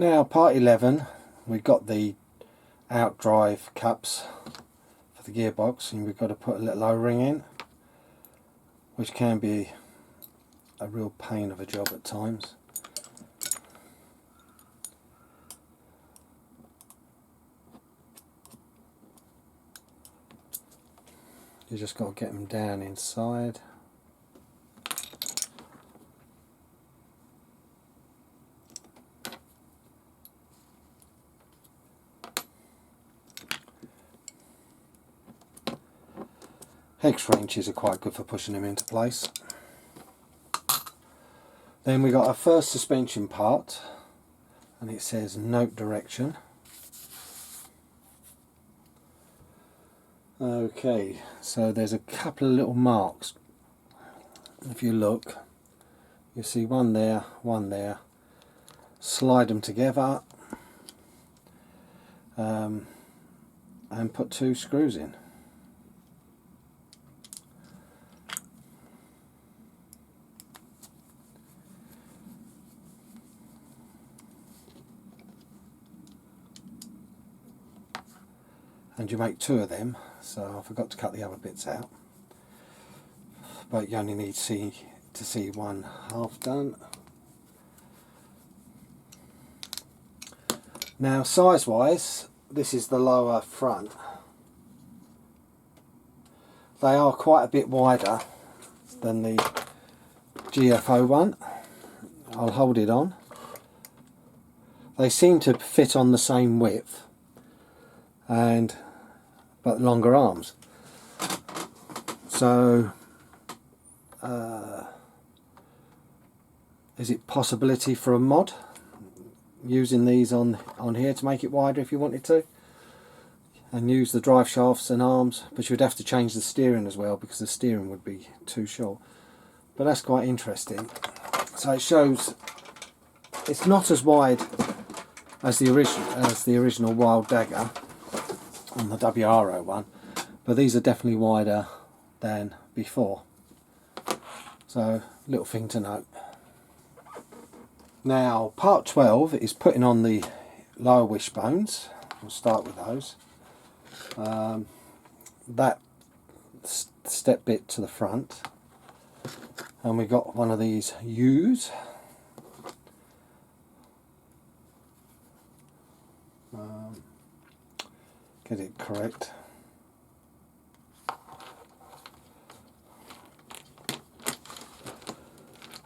Now part 11, we've got the outdrive cups for the gearbox, and we've got to put a little O-ring in, which can be a real pain of a job at times. You just got to get them down inside. Hex wrenches are quite good for pushing them into place. Then we got our first suspension part, and it says note direction. Okay, so there's a couple of little marks. If you look, you see one there, one there. Slide them together and put 2 screws in. And you make 2 of them, so I forgot to cut the other bits out, but you only need to see one half done. Now size wise, this is the lower front. They are quite a bit wider than the GFO one. I'll hold it on. They seem to fit on the same width, but longer arms. So is it possibility for a mod using these on here to make it wider if you wanted to, and use the drive shafts and arms, but you'd have to change the steering as well because the steering would be too short. But that's quite interesting. So it shows it's not as wide as the original Wild Dagger on the WRO one, but these are definitely wider than before. So, little thing to note. Now, part 12 is putting on the lower wishbones. We'll start with those. That step bit to the front, and we got one of these U's. Get it correct.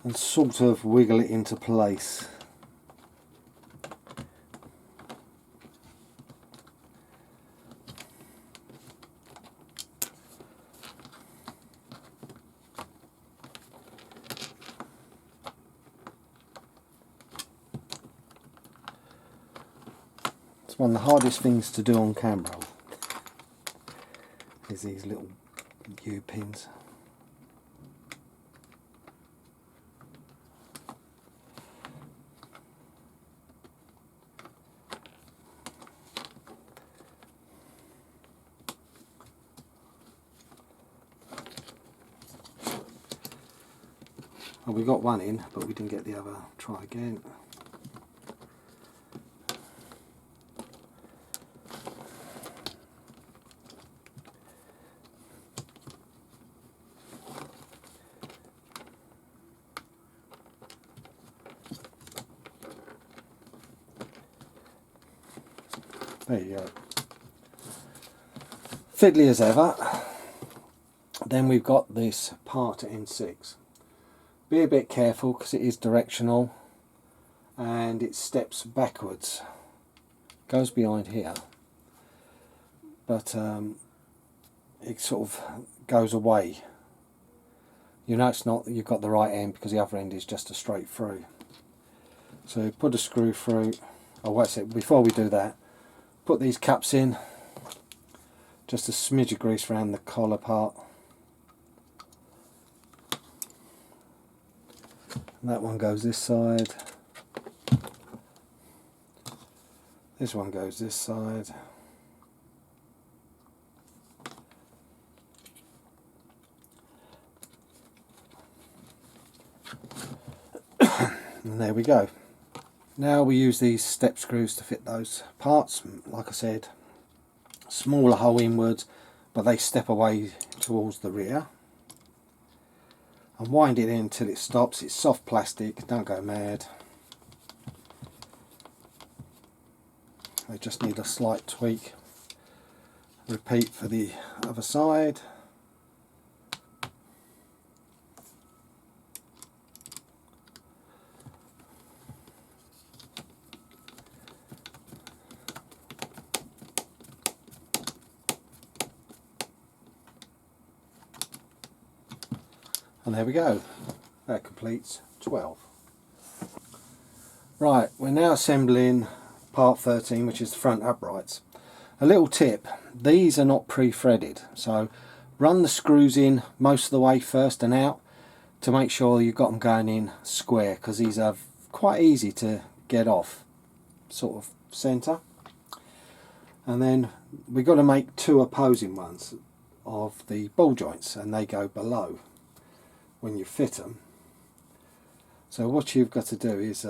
And sort of wiggle it into place. It's one of the hardest things to do on camera, is these little U pins. Well, we got one in, but we didn't get the other. Try again. There you go. Fiddly as ever. Then we've got this part N6. Be a bit careful because it is directional and it steps backwards. Goes behind here, but it sort of goes away. You know it's not, you've got the right end because the other end is just a straight through. So put a screw through. Oh, wait a sec, before we do that, put these caps in. Just a smidge of grease around the collar part. And that one goes this side. This one goes this side. And there we go. Now we use these step screws to fit those parts. Like I said, smaller hole inwards, but they step away towards the rear. And wind it in until it stops. It's soft plastic, don't go mad. They just need a slight tweak. Repeat for the other side. And there we go, that completes 12. Right, we're now assembling part 13, which is the front uprights. A little tip, these are not pre-threaded, so run the screws in most of the way first and out to make sure you've got them going in square, because these are quite easy to get off sort of centre. And then we've got to make two opposing ones of the ball joints, and they go below when you fit them. So what you've got to do is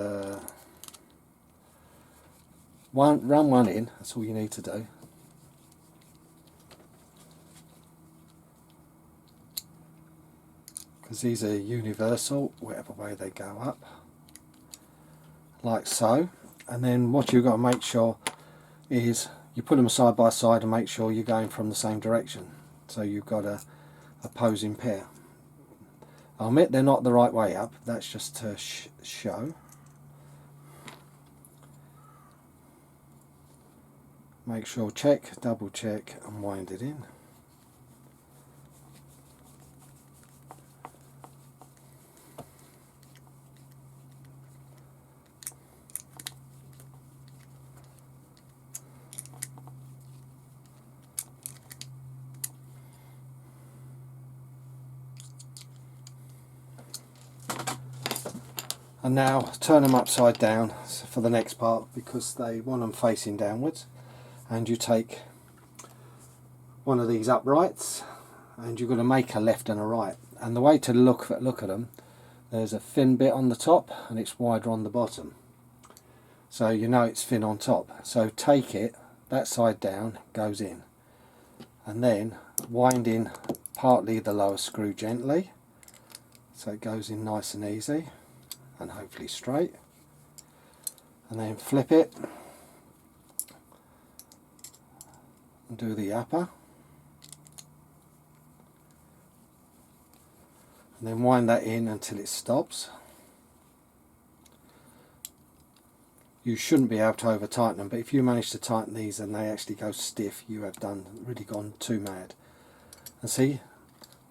run one in, that's all you need to do. Because these are universal, whatever way they go up, like so. And then what you've got to make sure is you put them side by side and make sure you're going from the same direction. So you've got a opposing pair. I'll admit they're not the right way up, that's just to show. Make sure, check, double check and wind it in. And now turn them upside down for the next part, because they want them facing downwards. And you take one of these uprights and you're going to make a left and a right. And the way to look at them, there's a thin bit on the top and it's wider on the bottom. So you know it's thin on top. So take it, that side down, goes in. And then wind in partly the lower screw gently, so it goes in nice and easy and hopefully straight. And then flip it and do the upper. And then wind that in until it stops. You shouldn't be able to over tighten them, but if you manage to tighten these and they actually go stiff, you have really gone too mad. And see,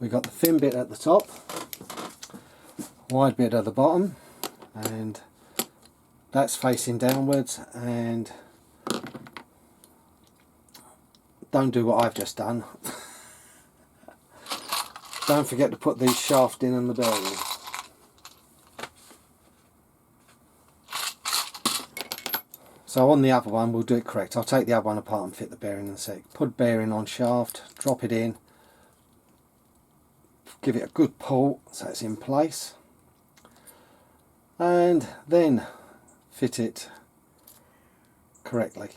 we've got the thin bit at the top, wide bit at the bottom, and that's facing downwards. And don't do what I've just done. Don't forget to put these shaft in and the bearing. So on the other one we'll do it correct. I'll take the other one apart and fit the bearing in a sec. Put bearing on shaft, drop it in, give it a good pull so it's in place, and then fit it correctly.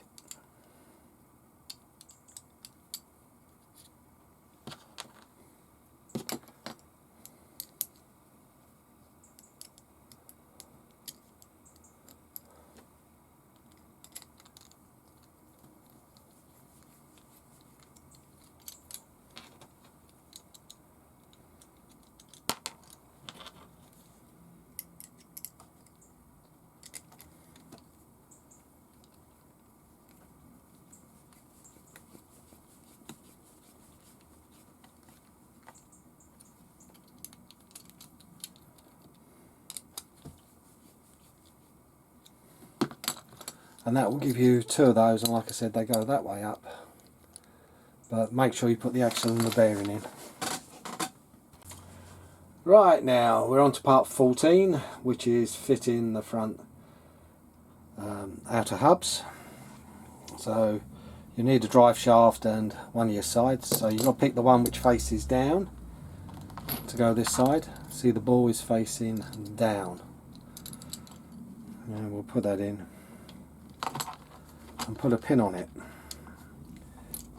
And that will give you two of those, and like I said, they go that way up, but make sure you put the axle and the bearing in. Right, now we're on to part 14, which is fitting the front outer hubs. So you need a drive shaft and one of your sides, so you've got to pick the one which faces down to go this side. See, the ball is facing down. And we'll put that in and put a pin on it.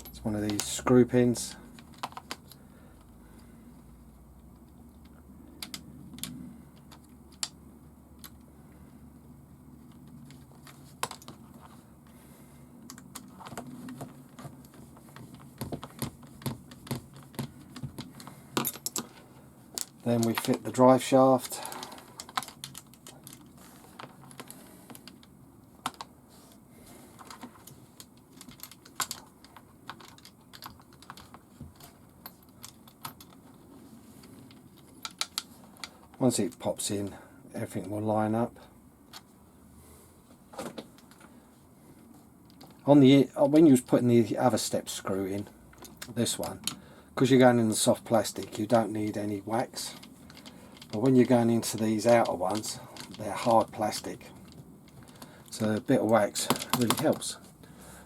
It's one of these screw pins. Then we fit the drive shaft. Once it pops in, everything will line up. On the when you was putting the other step screw in, this one, because you're going in the soft plastic, you don't need any wax. But when you're going into these outer ones, they're hard plastic, so a bit of wax really helps.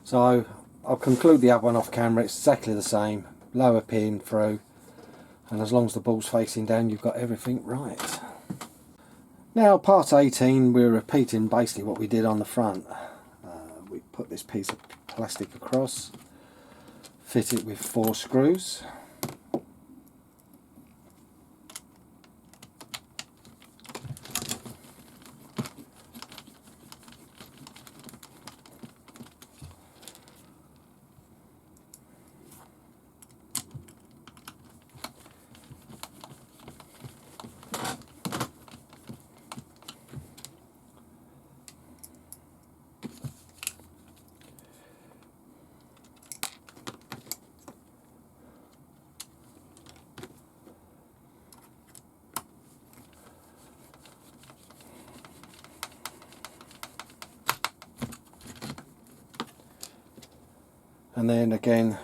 So I'll conclude the other one off camera. It's exactly the same, lower pin through, and as long as the ball's facing down, you've got everything right. Now part 18, we're repeating basically what we did on the front. We put this piece of plastic across, fit it with 4 screws. And then again,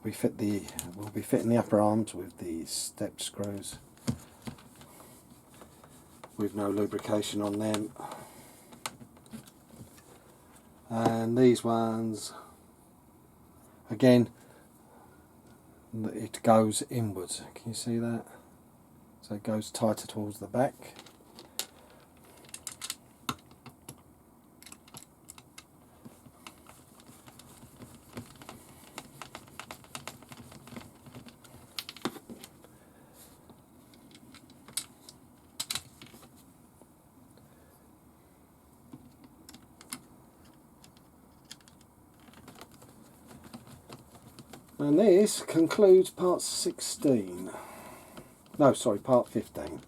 we'll be fitting the upper arms with the step screws with no lubrication on them. And these ones, again, it goes inwards. Can you see that? So it goes tighter towards the back. And this concludes part 16. No, sorry, part 15.